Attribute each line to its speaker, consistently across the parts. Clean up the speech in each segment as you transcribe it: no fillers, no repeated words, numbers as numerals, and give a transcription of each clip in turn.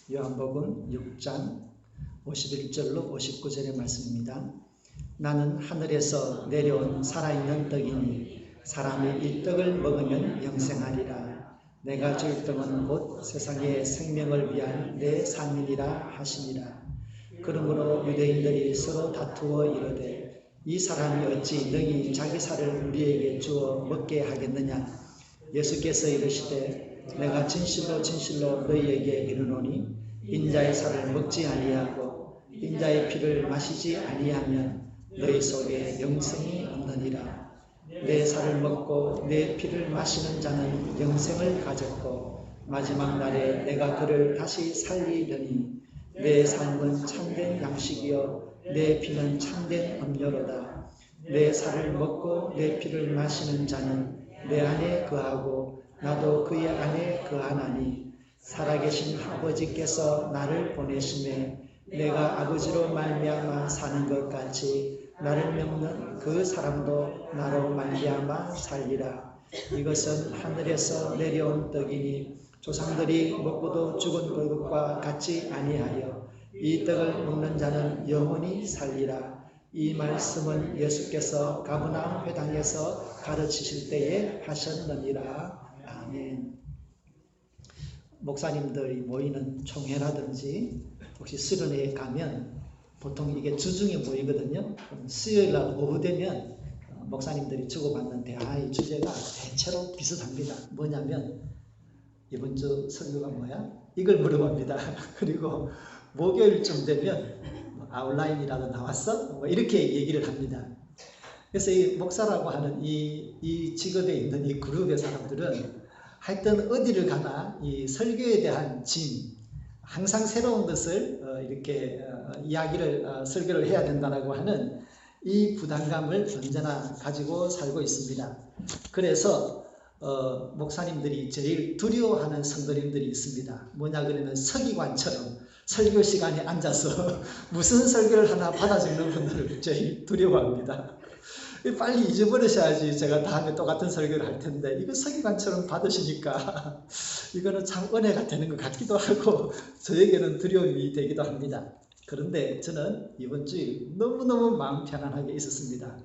Speaker 1: 요한복음 6장 51절로 59절의 말씀입니다. 나는 하늘에서 내려온 살아있는 떡이니 사람이 이 떡을 먹으면 영생하리라. 내가 줄 떡은 곧 세상의 생명을 위한 내 삶이니라 하시니라. 그러므로 유대인들이 서로 다투어 이르되 이 사람이 어찌 능히 자기 살을 우리에게 주어 먹게 하겠느냐. 예수께서 이르시되 내가 진실로 진실로 너희에게 이르노니 인자의 살을 먹지 아니하고 인자의 피를 마시지 아니하면 너희 속에 영생이 없느니라. 내 살을 먹고 내 피를 마시는 자는 영생을 가졌고 마지막 날에 내가 그를 다시 살리려니 내 삶은 참된 양식이요 내 피는 참된 음료로다. 내 살을 먹고 내 피를 마시는 자는 내 안에 거하고 나도 그의 안에 거하나니 살아계신 아버지께서 나를 보내심에 내가 아버지로 말미암아 사는 것 같이 나를 믿는 그 사람도 나로 말미암아 살리라. 이것은 하늘에서 내려온 떡이니 조상들이 먹고도 죽은 것과 같지 아니하여 이 떡을 먹는 자는 영원히 살리라. 이 말씀은 예수께서 가버나움 회당에서 가르치실 때에 하셨느니라. 아멘. 목사님들이 모이는 총회라든지 혹시 수련회에 가면 보통 이게 주중에 모이거든요. 수요일날 오후 되면 목사님들이 주고받는 대화의 주제가 대체로 비슷합니다. 뭐냐면 이번 주 설교가 뭐야? 이걸 물어봅니다. 그리고 목요일쯤 되면 아웃라인이라도 나왔어? 뭐 이렇게 얘기를 합니다. 그래서 이 목사라고 하는 이 직업에 있는 이 그룹의 사람들은 하여튼 어디를 가나 이 설교에 대한 짐, 항상 새로운 것을 이렇게 이야기를 설교를 해야 된다라고 하는 이 부담감을 언제나 가지고 살고 있습니다. 그래서 목사님들이 제일 두려워하는 성도님들이 있습니다. 뭐냐 그러면 서기관처럼 설교 시간에 앉아서 무슨 설교를 하나 받아 적는 분들을 제일 두려워합니다. 빨리 잊어버리셔야지 제가 다음에 똑같은 설교를 할 텐데 이거 서기관처럼 받으시니까 이거는 참 은혜가 되는 것 같기도 하고 저에게는 두려움이 되기도 합니다. 그런데 저는 이번 주에 너무너무 마음 편안하게 있었습니다.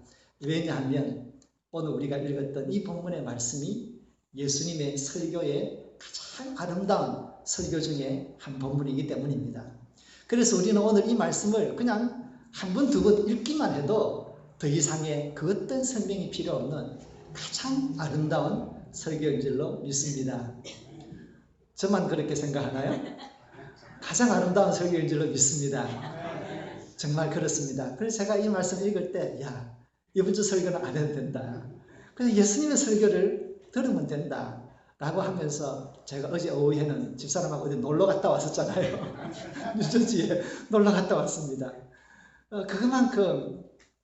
Speaker 1: 왜냐하면 오늘 우리가 읽었던 이 본문의 말씀이 예수님의 설교의 가장 아름다운 설교 중에 한 본문이기 때문입니다. 그래서 우리는 오늘 이 말씀을 그냥 한 번, 두 번 읽기만 해도 더 이상의 그 어떤 설명이 필요 없는 가장 아름다운 설교인 줄로 믿습니다. 저만 그렇게 생각하나요? 가장 아름다운 설교인 줄로 믿습니다. 정말 그렇습니다. 그래서 제가 이 말씀을 읽을 때 이번 주 설교는 안 해도 된다. 그래서 예수님의 설교를 들으면 된다 라고 하면서 제가 어제 오후에는 집사람하고 어디 놀러 갔다 왔었잖아요. 뉴저지에 놀러 갔다 왔습니다. 그만큼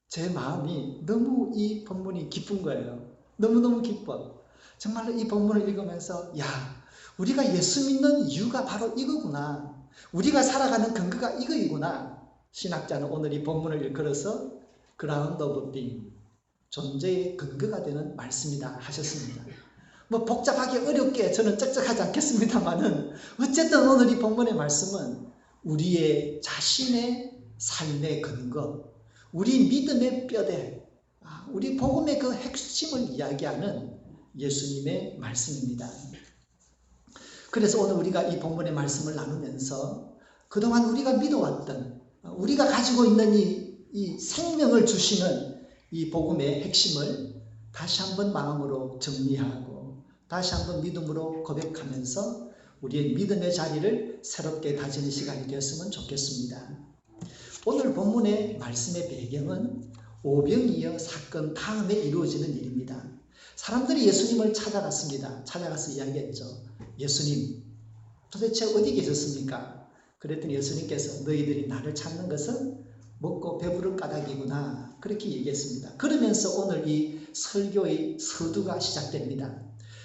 Speaker 1: 제 마음이 너무 이 본문이 기쁜 거예요. 너무너무 기뻐. 정말로 이 본문을 읽으면서 우리가 예수 믿는 이유가 바로 이거구나. 우리가 살아가는 근거가 이거이구나. 신학자는 오늘 이 본문을 일컬어서 그라운드 오브 빙, 존재의 근거가 되는 말씀이다 하셨습니다. 뭐 복잡하게 어렵게 저는 쩍쩍하지 않겠습니다만은 어쨌든 오늘 이 본문의 말씀은 우리의 자신의 삶의 근거, 우리 믿음의 뼈대, 우리 복음의 그 핵심을 이야기하는 예수님의 말씀입니다. 그래서 오늘 우리가 이 본문의 말씀을 나누면서 그동안 우리가 믿어왔던, 우리가 가지고 있는 이 생명을 주시는 이 복음의 핵심을 다시 한번 마음으로 정리하고 다시 한번 믿음으로 고백하면서 우리의 믿음의 자리를 새롭게 다지는 시간이 되었으면 좋겠습니다. 오늘 본문의 말씀의 배경은 오병이어 사건 다음에 이루어지는 일입니다. 사람들이 예수님을 찾아갔습니다. 찾아가서 이야기했죠. 예수님, 도대체 어디 계셨습니까? 그랬더니 예수님께서 너희들이 나를 찾는 것은 먹고 배부른 까닭이구나. 그렇게 얘기했습니다. 그러면서 오늘 이 설교의 서두가 시작됩니다.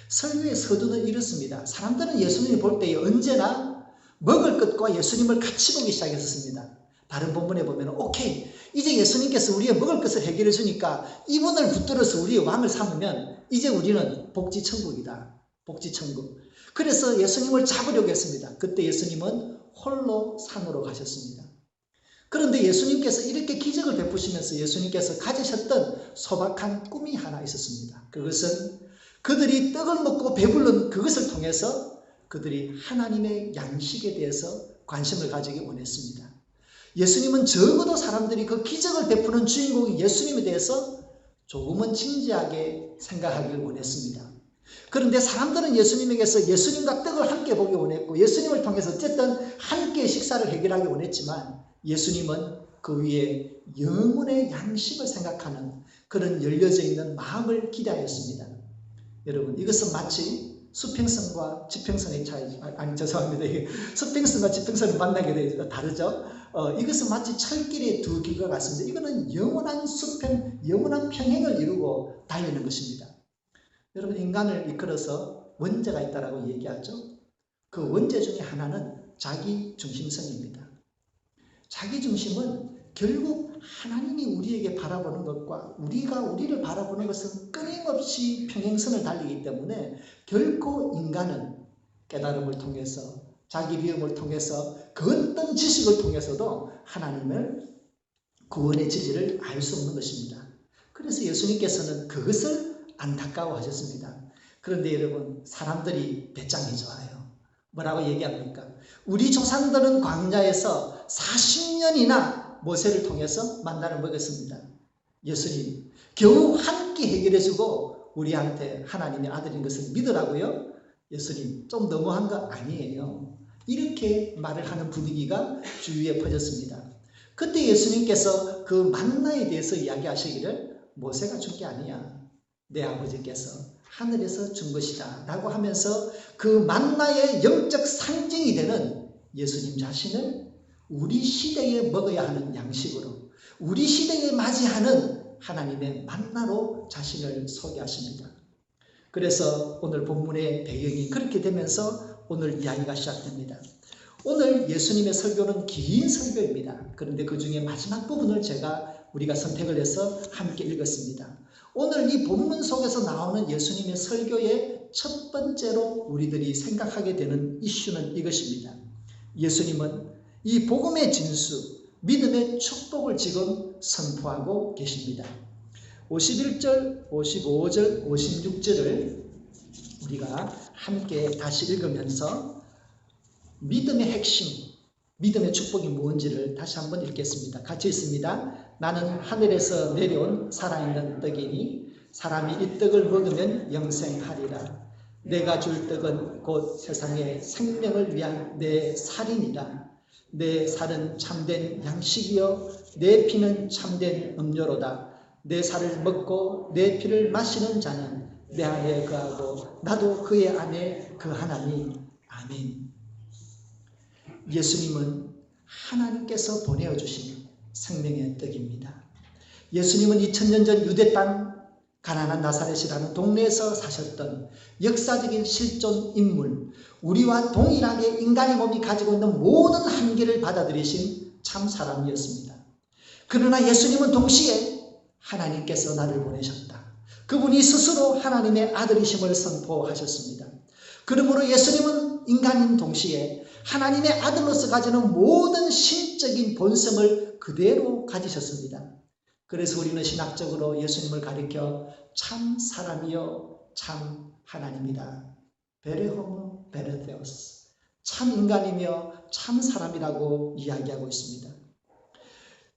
Speaker 1: 설교의 서두는 이렇습니다. 사람들은 예수님을 볼 때 언제나 먹을 것과 예수님을 같이 보기 시작했습니다. 다른 본문에 보면 오케이, 이제 예수님께서 우리의 먹을 것을 해결해 주니까 이분을 붙들어서 우리의 왕을 삼으면 이제 우리는 복지천국이다. 복지천국. 그래서 예수님을 잡으려고 했습니다. 그때 예수님은 홀로 산으로 가셨습니다. 그런데 예수님께서 이렇게 기적을 베푸시면서 예수님께서 가지셨던 소박한 꿈이 하나 있었습니다. 그것은 그들이 떡을 먹고 배부른 그것을 통해서 그들이 하나님의 양식에 대해서 관심을 가지기 원했습니다. 예수님은 적어도 사람들이 그 기적을 베푸는 주인공인 예수님에 대해서 조금은 진지하게 생각하길 원했습니다. 그런데 사람들은 예수님에게서 예수님과 떡을 함께 보기 원했고 예수님을 통해서 어쨌든 함께 식사를 해결하기 원했지만 예수님은 그 위에 영혼의 양식을 생각하는 그런 열려져 있는 마음을 기대하였습니다. 여러분, 이것은 마치 수평선과 지평선의 차이, 죄송합니다. 수평선과 지평선을 만나게 되어 다르죠. 이것은 마치 철길의 두 길과 같습니다. 이거는 영원한 수평, 영원한 평행을 이루고 달리는 것입니다. 여러분, 인간을 이끌어서 원죄가 있다고 얘기하죠. 그 원죄 중에 하나는 자기 중심성입니다. 자기 중심은 결국 하나님이 우리에게 바라보는 것과 우리가 우리를 바라보는 것은 끊임없이 평행선을 달리기 때문에 결코 인간은 깨달음을 통해서 자기 비움을 통해서 그 어떤 지식을 통해서도 하나님을 구원의 지지를 알 수 없는 것입니다. 그래서 예수님께서는 그것을 안타까워하셨습니다. 그런데 여러분, 사람들이 배짱이 좋아요. 뭐라고 얘기합니까? 우리 조상들은 광야에서 40년이나 모세를 통해서 만나를 먹였습니다. 예수님, 겨우 한 끼 해결해주고 우리한테 하나님의 아들인 것을 믿으라고요? 예수님, 좀 너무한 거 아니에요. 이렇게 말을 하는 분위기가 주위에 퍼졌습니다. 그때 예수님께서 그 만나에 대해서 이야기하시기를 모세가 준 게 아니야. 내 아버지께서 하늘에서 준 것이다 라고 하면서 그 만나의 영적 상징이 되는 예수님 자신을 우리 시대에 먹어야 하는 양식으로 우리 시대에 맞이하는 하나님의 만나로 자신을 소개하십니다. 그래서 오늘 본문의 배경이 그렇게 되면서 오늘 이야기가 시작됩니다. 오늘 예수님의 설교는 긴 설교입니다. 그런데 그 중에 마지막 부분을 우리가 선택을 해서 함께 읽었습니다. 오늘 이 본문 속에서 나오는 예수님의 설교의 첫 번째로 우리들이 생각하게 되는 이슈는 이것입니다. 예수님은 이 복음의 진수, 믿음의 축복을 지금 선포하고 계십니다. 51절, 55절, 56절을 우리가 함께 다시 읽으면서 믿음의 핵심, 믿음의 축복이 뭔지를 다시 한번 읽겠습니다. 같이 읽습니다. 나는 하늘에서 내려온 살아있는 떡이니 사람이 이 떡을 먹으면 영생하리라. 내가 줄 떡은 곧 세상의 생명을 위한 내 살이니라. 내 살은 참된 양식이요 내 피는 참된 음료로다. 내 살을 먹고 내 피를 마시는 자는 내 안에 거하고 나도 그의 안에 거하나니. 아멘. 예수님은 하나님께서 보내어주신 생명의 떡입니다. 예수님은 2000년 전 유대 땅 가나안 나사렛이라는 동네에서 사셨던 역사적인 실존 인물, 우리와 동일하게 인간의 몸이 가지고 있는 모든 한계를 받아들이신 참 사람이었습니다. 그러나 예수님은 동시에 하나님께서 나를 보내셨다. 그분이 스스로 하나님의 아들이심을 선포하셨습니다. 그러므로 예수님은 인간인 동시에 하나님의 아들로서 가지는 모든 신적인 본성을 그대로 가지셨습니다. 그래서 우리는 신학적으로 예수님을 가리켜 참 사람이요 참 하나님이다. 베레호모 베레테오스, 참 인간이며 참 사람이라고 이야기하고 있습니다.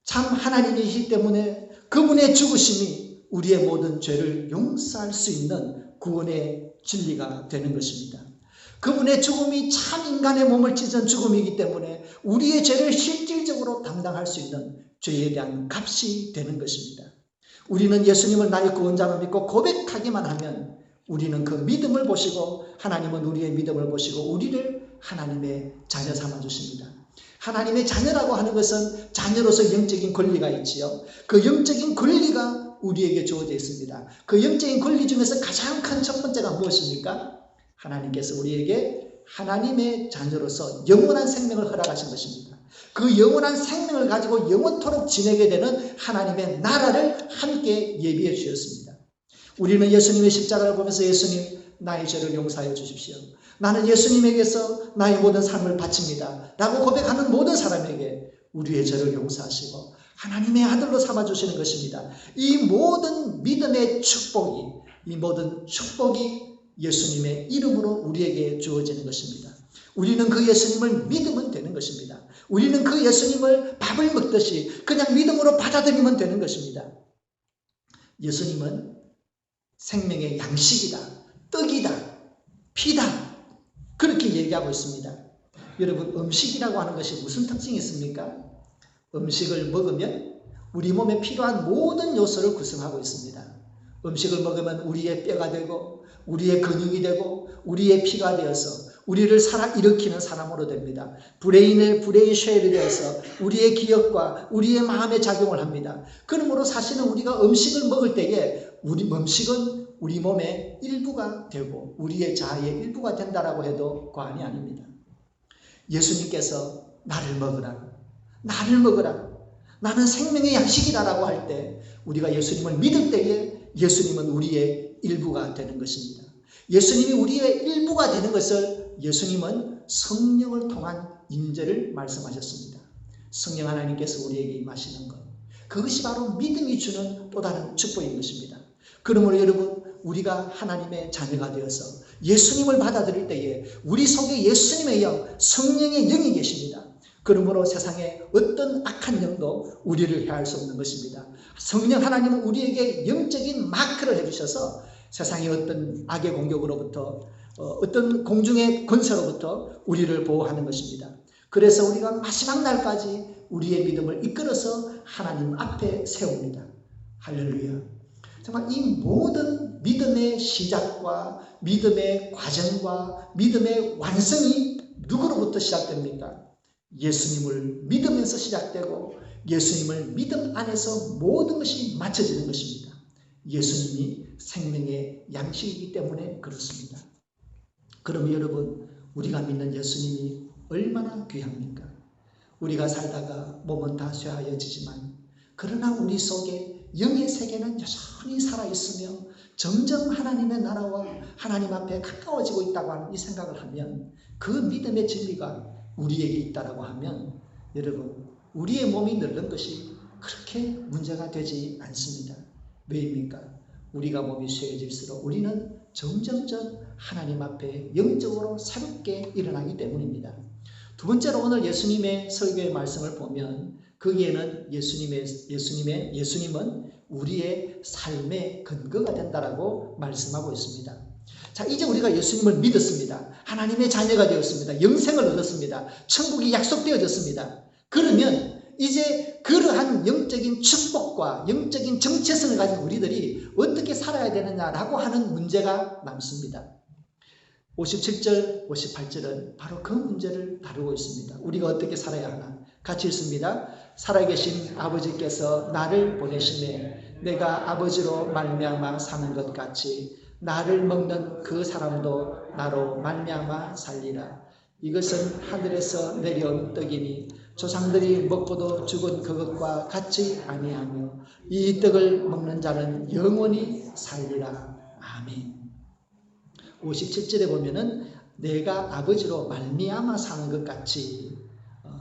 Speaker 1: 참 하나님이시기 때문에 그분의 죽으심이 우리의 모든 죄를 용서할 수 있는 구원의 진리가 되는 것입니다. 그분의 죽음이 참 인간의 몸을 찢은 죽음이기 때문에 우리의 죄를 실질적으로 담당할 수 있는 죄에 대한 값이 되는 것입니다. 우리는 예수님을 나의 구원자로 믿고 고백하기만 하면 우리는 그 믿음을 보시고 하나님은 우리의 믿음을 보시고 우리를 하나님의 자녀 삼아 주십니다. 하나님의 자녀라고 하는 것은 자녀로서 영적인 권리가 있지요. 그 영적인 권리가 우리에게 주어져 있습니다. 그 영적인 권리 중에서 가장 큰 첫 번째가 무엇입니까? 하나님께서 우리에게 하나님의 자녀로서 영원한 생명을 허락하신 것입니다. 그 영원한 생명을 가지고 영원토록 지내게 되는 하나님의 나라를 함께 예비해 주셨습니다. 우리는 예수님의 십자가를 보면서 예수님 나의 죄를 용서하여 주십시오. 나는 예수님에게서 나의 모든 삶을 바칩니다 라고 고백하는 모든 사람에게 우리의 죄를 용서하시고 하나님의 아들로 삼아주시는 것입니다. 이 모든 믿음의 축복이, 이 모든 축복이 예수님의 이름으로 우리에게 주어지는 것입니다. 우리는 그 예수님을 믿으면 되는 것입니다. 우리는 그 예수님을 밥을 먹듯이 그냥 믿음으로 받아들이면 되는 것입니다. 예수님은 생명의 양식이다, 떡이다, 피다, 그렇게 얘기하고 있습니다. 여러분, 음식이라고 하는 것이 무슨 특징이 있습니까? 음식을 먹으면 우리 몸에 필요한 모든 요소를 구성하고 있습니다. 음식을 먹으면 우리의 뼈가 되고 우리의 근육이 되고 우리의 피가 되어서 우리를 살아 일으키는 사람으로 됩니다. 브레인 쉘이 되어서 우리의 기억과 우리의 마음에 작용을 합니다. 그러므로 사실은 우리가 음식을 먹을 때에 음식은 우리 몸의 일부가 되고 우리의 자아의 일부가 된다라고 해도 과언이 아닙니다. 예수님께서 나를 먹으라, 나를 먹으라, 나는 생명의 양식이다라고 할 때 우리가 예수님을 믿을 때에 예수님은 우리의 일부가 되는 것입니다. 예수님이 우리의 일부가 되는 것을 예수님은 성령을 통한 임재를 말씀하셨습니다. 성령 하나님께서 우리에게 임하시는 것, 그것이 바로 믿음이 주는 또 다른 축복인 것입니다. 그러므로 여러분, 우리가 하나님의 자녀가 되어서 예수님을 받아들일 때에 우리 속에 예수님의 영, 성령의 영이 계십니다. 그러므로 세상에 어떤 악한 영도 우리를 해할 수 없는 것입니다. 성령 하나님은 우리에게 영적인 마크를 해주셔서 세상의 어떤 악의 공격으로부터 어떤 공중의 권세로부터 우리를 보호하는 것입니다. 그래서 우리가 마지막 날까지 우리의 믿음을 이끌어서 하나님 앞에 세웁니다. 할렐루야. 정말 이 모든 믿음의 시작과 믿음의 과정과 믿음의 완성이 누구로부터 시작됩니까? 예수님을 믿으면서 시작되고 예수님을 믿음 안에서 모든 것이 맞춰지는 것입니다. 예수님이 생명의 양식이기 때문에 그렇습니다. 그럼 여러분, 우리가 믿는 예수님이 얼마나 귀합니까? 우리가 살다가 몸은 다 쇠하여지지만 그러나 우리 속에 영의 세계는 여전히 살아있으며 점점 하나님의 나라와 하나님 앞에 가까워지고 있다고 하는 이 생각을 하면 그 믿음의 진리가 우리에게 있다라고 하면 여러분, 우리의 몸이 늙는 것이 그렇게 문제가 되지 않습니다. 왜입니까? 우리가 몸이 쇠해질수록 우리는 점점점 하나님 앞에 영적으로 새롭게 일어나기 때문입니다. 두 번째로 오늘 예수님의 설교의 말씀을 보면 거기에는 예수님은 우리의 삶의 근거가 된다라고 말씀하고 있습니다. 자, 이제 우리가 예수님을 믿었습니다. 하나님의 자녀가 되었습니다. 영생을 얻었습니다. 천국이 약속되어졌습니다. 그러면 이제 그러한 영적인 축복과 영적인 정체성을 가진 우리들이 어떻게 살아야 되느냐라고 하는 문제가 남습니다. 57절, 58절은 바로 그 문제를 다루고 있습니다. 우리가 어떻게 살아야 하나? 같이 읽습니다. 살아계신 아버지께서 나를 보내심에 내가 아버지로 말미암아 사는 것 같이 나를 먹는 그 사람도 나로 말미암아 살리라. 이것은 하늘에서 내려온 떡이니 조상들이 먹고도 죽은 그것과 같이 아니하며 이 떡을 먹는 자는 영원히 살리라. 아멘. 57절에 보면은 내가 아버지로 말미암아 사는 것 같이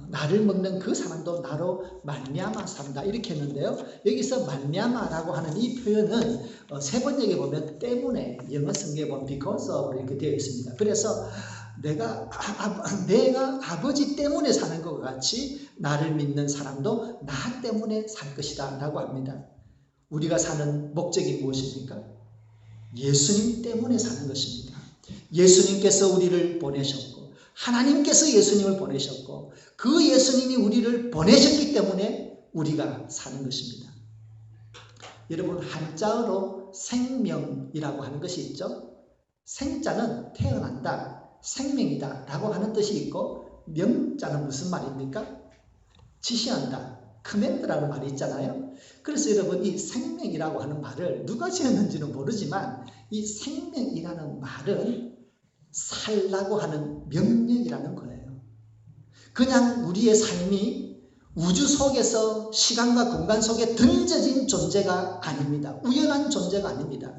Speaker 1: 나를 먹는 그 사람도 나로 말미암아 산다 이렇게 했는데요. 여기서 말미암아라고 하는 이 표현은 세 번역에 보면 때문에, 영어 성경에 보면 because of 이렇게 되어 있습니다. 그래서 내가 아버지 때문에 사는 것 같이 나를 믿는 사람도 나 때문에 살 것이다 라고 합니다. 우리가 사는 목적이 무엇입니까? 예수님 때문에 사는 것입니다. 예수님께서 우리를 보내셨고 하나님께서 예수님을 보내셨고 그 예수님이 우리를 보내셨기 때문에 우리가 사는 것입니다. 여러분, 한자어로 생명이라고 하는 것이 있죠. 생자는 태어난다, 생명이다 라고 하는 뜻이 있고 명자는 무슨 말입니까? 지시한다, 커맨드라는 말이 있잖아요. 그래서 여러분, 이 생명이라고 하는 말을 누가 지었는지는 모르지만 이 생명이라는 말은 살라고 하는 명령이라는 거예요. 그냥 우리의 삶이 우주 속에서 시간과 공간 속에 던져진 존재가 아닙니다. 우연한 존재가 아닙니다.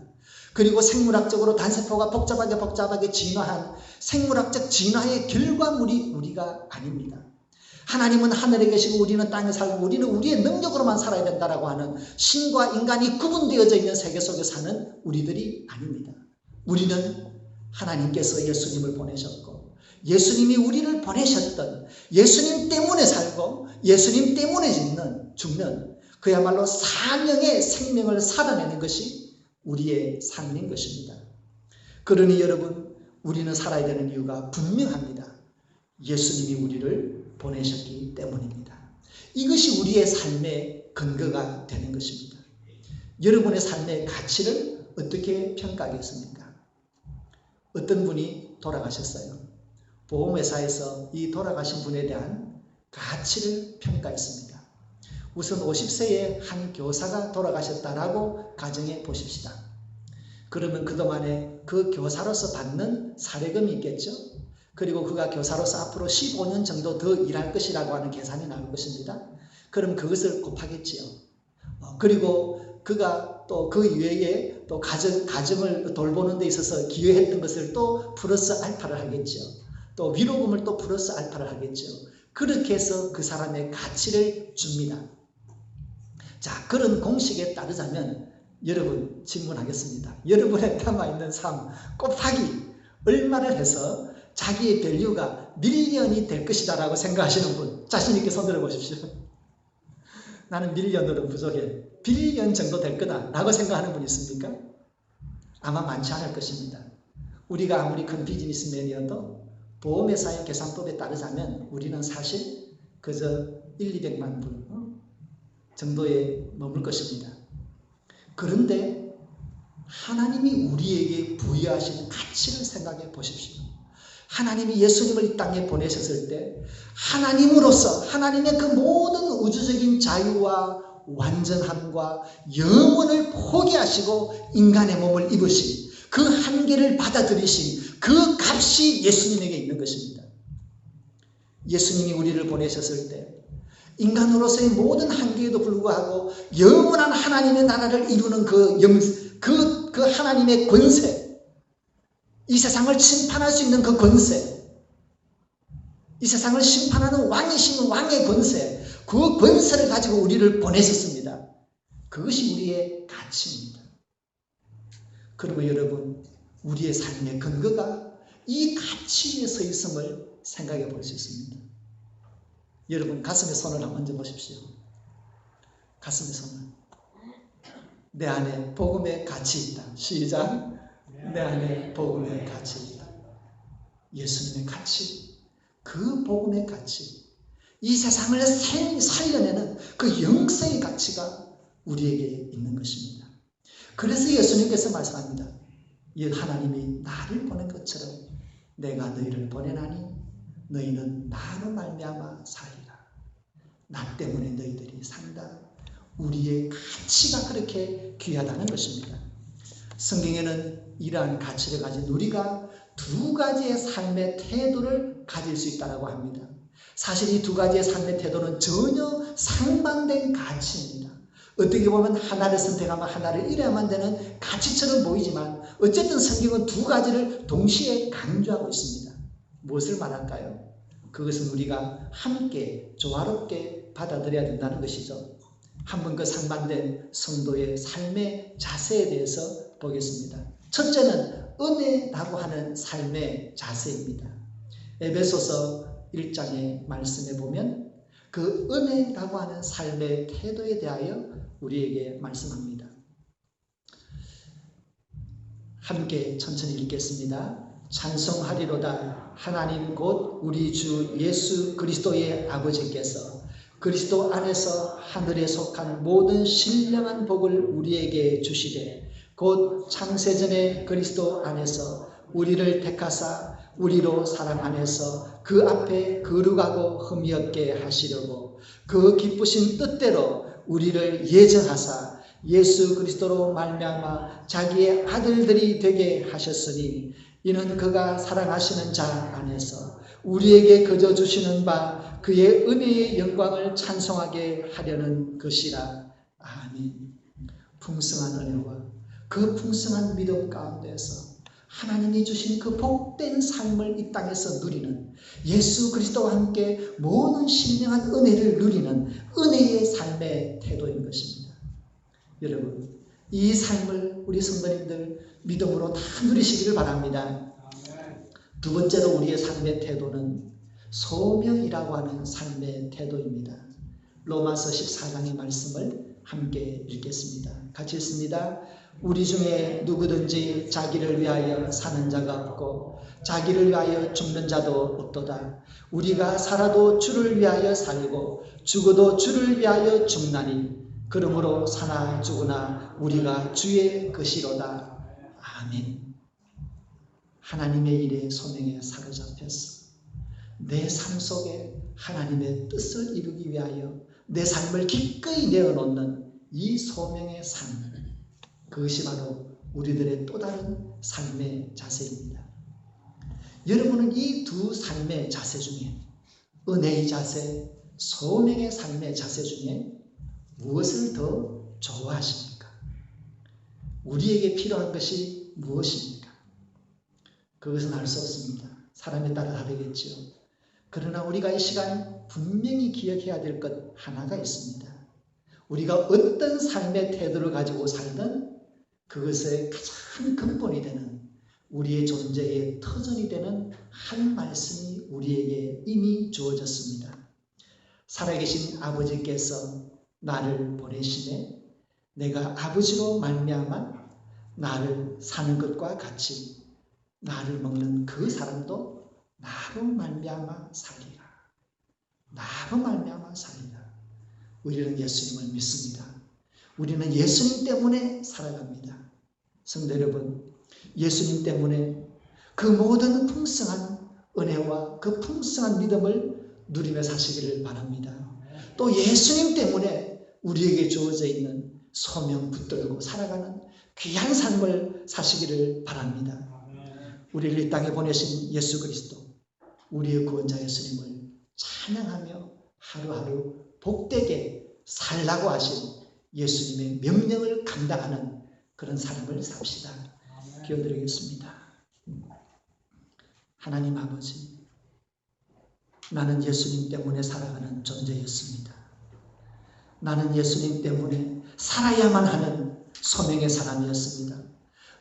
Speaker 1: 그리고 생물학적으로 단세포가 복잡하게 진화한 생물학적 진화의 결과물이 우리가 아닙니다. 하나님은 하늘에 계시고 우리는 땅에 살고 우리는 우리의 능력으로만 살아야 된다라고 하는 신과 인간이 구분되어져 있는 세계 속에 사는 우리들이 아닙니다. 우리는 하나님께서 예수님을 보내셨고 예수님이 우리를 보내셨던 예수님 때문에 살고 예수님 때문에 죽는 그야말로 사명의 생명을 살아내는 것이 우리의 삶인 것입니다. 그러니 여러분, 우리는 살아야 되는 이유가 분명합니다. 예수님이 우리를 보내셨기 때문입니다. 이것이 우리의 삶의 근거가 되는 것입니다. 여러분의 삶의 가치를 어떻게 평가하겠습니까? 어떤 분이 돌아가셨어요. 보험회사에서 이 돌아가신 분에 대한 가치를 평가했습니다. 우선 50세에 한 교사가 돌아가셨다라고 가정해 보십시다. 그러면 그동안에 그 교사로서 받는 사례금이 있겠죠. 그리고 그가 교사로서 앞으로 15년 정도 더 일할 것이라고 하는 계산이 나올 것입니다. 그럼 그것을 곱하겠지요. 그리고 그가 또 그 이외에 또 가정을 돌보는 데 있어서 기여했던 것을 또 플러스 알파를 하겠죠. 또 위로금을 또 플러스 알파를 하겠죠. 그렇게 해서 그 사람의 가치를 줍니다. 자, 그런 공식에 따르자면 여러분 질문하겠습니다. 여러분의 남아있는 삶 곱하기 얼마를 해서 자기의 밸류가 밀리언이 될 것이다 라고 생각하시는 분 자신 있게 손 들어보십시오. 나는 밀리언으로 부족해. 빌리언 정도 될 거다 라고 생각하는 분 있습니까? 아마 많지 않을 것입니다. 우리가 아무리 큰 비즈니스맨이어도 보험회사의 계산법에 따르자면 우리는 사실 그저 1,200만 불 정도에 머물 것입니다. 그런데 하나님이 우리에게 부여하신 가치를 생각해 보십시오. 하나님이 예수님을 이 땅에 보내셨을 때 하나님으로서 하나님의 그 모든 우주적인 자유와 완전함과 영원을 포기하시고 인간의 몸을 입으신 그 한계를 받아들이신 그 값이 예수님에게 있는 것입니다. 예수님이 우리를 보내셨을 때 인간으로서의 모든 한계에도 불구하고 영원한 하나님의 나라를 이루는 그 하나님의 권세, 이 세상을 심판할 수 있는 그 권세, 이 세상을 심판하는 왕이신 왕의 권세, 그 권세를 가지고 우리를 보내셨습니다. 그것이 우리의 가치입니다. 그리고 여러분, 우리의 삶의 근거가 이 가치 위에 서 있음을 생각해 볼 수 있습니다. 여러분 가슴에 손을 한번 얹어 보십시오. 가슴에 손을. 내 안에 복음의 가치 있다. 시작. 내 안에 복음의 가치 있다. 예수님의 가치, 그 복음의 가치, 이 세상을 살려내는 그 영생의 가치가 우리에게 있는 것입니다. 그래서 예수님께서 말씀합니다. 하나님이 나를 보낸 것처럼 내가 너희를 보내나니 너희는 나로 말미암아 살리라. 나 때문에 너희들이 산다. 우리의 가치가 그렇게 귀하다는 것입니다. 성경에는 이러한 가치를 가진 우리가 두 가지의 삶의 태도를 가질 수 있다고 합니다. 사실 이 두 가지의 삶의 태도는 전혀 상반된 가치입니다. 어떻게 보면 하나를 선택하면 하나를 잃어야만 되는 가치처럼 보이지만 어쨌든 성경은 두 가지를 동시에 강조하고 있습니다. 무엇을 말할까요? 그것은 우리가 함께 조화롭게 받아들여야 된다는 것이죠. 한번 그 상반된 성도의 삶의 자세에 대해서 보겠습니다. 첫째는 은혜라고 하는 삶의 자세입니다. 에베소서 1장의 말씀에 보면 그 은혜라고 하는 삶의 태도에 대하여 우리에게 말씀합니다. 함께 천천히 읽겠습니다. 찬송하리로다. 하나님 곧 우리 주 예수 그리스도의 아버지께서 그리스도 안에서 하늘에 속한 모든 신령한 복을 우리에게 주시되 곧 창세전에 그리스도 안에서 우리를 택하사 우리로 사랑 안에서 그 앞에 거룩하고 흠이 없게 하시려고 그 기쁘신 뜻대로 우리를 예정하사 예수 그리스도로 말미암아 자기의 아들들이 되게 하셨으니 이는 그가 사랑하시는 자 안에서 우리에게 거저 주시는 바 그의 은혜의 영광을 찬송하게 하려는 것이라. 아멘. 풍성한 은혜와 그 풍성한 믿음 가운데서 하나님이 주신 그 복된 삶을 이 땅에서 누리는, 예수 그리스도와 함께 모든 신령한 은혜를 누리는 은혜의 삶의 태도인 것입니다. 여러분, 이 삶을 우리 성도님들 믿음으로 다 누리시기를 바랍니다. 두 번째로 우리의 삶의 태도는 소명이라고 하는 삶의 태도입니다. 로마서 14장의 말씀을 함께 읽겠습니다. 같이 읽습니다. 우리 중에 누구든지 자기를 위하여 사는 자가 없고 자기를 위하여 죽는 자도 없도다. 우리가 살아도 주를 위하여 살고 죽어도 주를 위하여 죽나니 그러므로 사나 죽으나 우리가 주의 것이로다. 아멘. 하나님의 일에 소명에 사로잡혀서 내 삶 속에 하나님의 뜻을 이루기 위하여 내 삶을 기꺼이 내어놓는 이 소명의 삶, 그것이 바로 우리들의 또 다른 삶의 자세입니다. 여러분은 이 두 삶의 자세 중에, 은혜의 자세, 소명의 삶의 자세 중에 무엇을 더 좋아하십니까? 우리에게 필요한 것이 무엇입니까? 그것은 알 수 없습니다. 사람에 따라 다르겠죠. 그러나 우리가 이 시간 분명히 기억해야 될 것 하나가 있습니다. 우리가 어떤 삶의 태도를 가지고 살든 그것의 가장 근본이 되는, 우리의 존재의 터전이 되는 한 말씀이 우리에게 이미 주어졌습니다. 살아계신 아버지께서 나를 보내시매 내가 아버지로 말미암아 나를 사는 것과 같이 나를 먹는 그 사람도 나로 말미암아 살리라. 나로 말미암아 살리라. 우리는 예수님을 믿습니다. 우리는 예수님 때문에 살아갑니다. 성도 여러분, 예수님 때문에 그 모든 풍성한 은혜와 그 풍성한 믿음을 누리며 사시기를 바랍니다. 또 예수님 때문에 우리에게 주어져 있는 소명 붙들고 살아가는 귀한 삶을 사시기를 바랍니다. 우리를 이 땅에 보내신 예수 그리스도, 우리의 구원자 예수님을 찬양하며 하루하루 복되게 살라고 하신 예수님의 명령을 감당하는 그런 삶을 삽시다. 기도드리겠습니다. 하나님 아버지, 나는 예수님 때문에 살아가는 존재였습니다. 나는 예수님 때문에 살아야만 하는 소명의 사람이었습니다.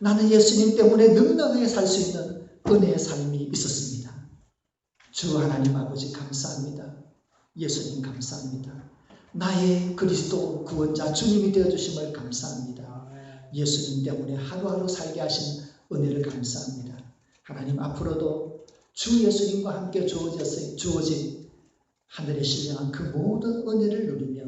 Speaker 1: 나는 예수님 때문에 넉넉하게 살 수 있는 은혜의 삶이 있었습니다. 주 하나님 아버지 감사합니다. 예수님 감사합니다. 나의 그리스도 구원자 주님이 되어주심을 감사합니다. 예수님 때문에 하루하루 살게 하신 은혜를 감사합니다. 하나님, 앞으로도 주 예수님과 함께 주어진 하늘에 신령한 그 모든 은혜를 누리며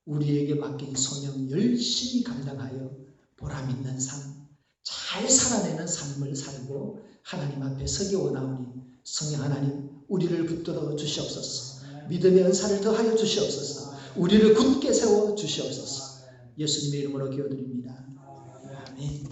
Speaker 1: 우리에게 맡긴 소명 열심히 감당하여 보람 있는 삶, 잘 살아내는 삶을 살고 하나님 앞에 서기 원하오니 성령 하나님, 우리를 붙들어 주시옵소서. 믿음의 은사를 더하여 주시옵소서. 우리를 굳게 세워 주시옵소서. 예수님의 이름으로 기도드립니다. 아멘.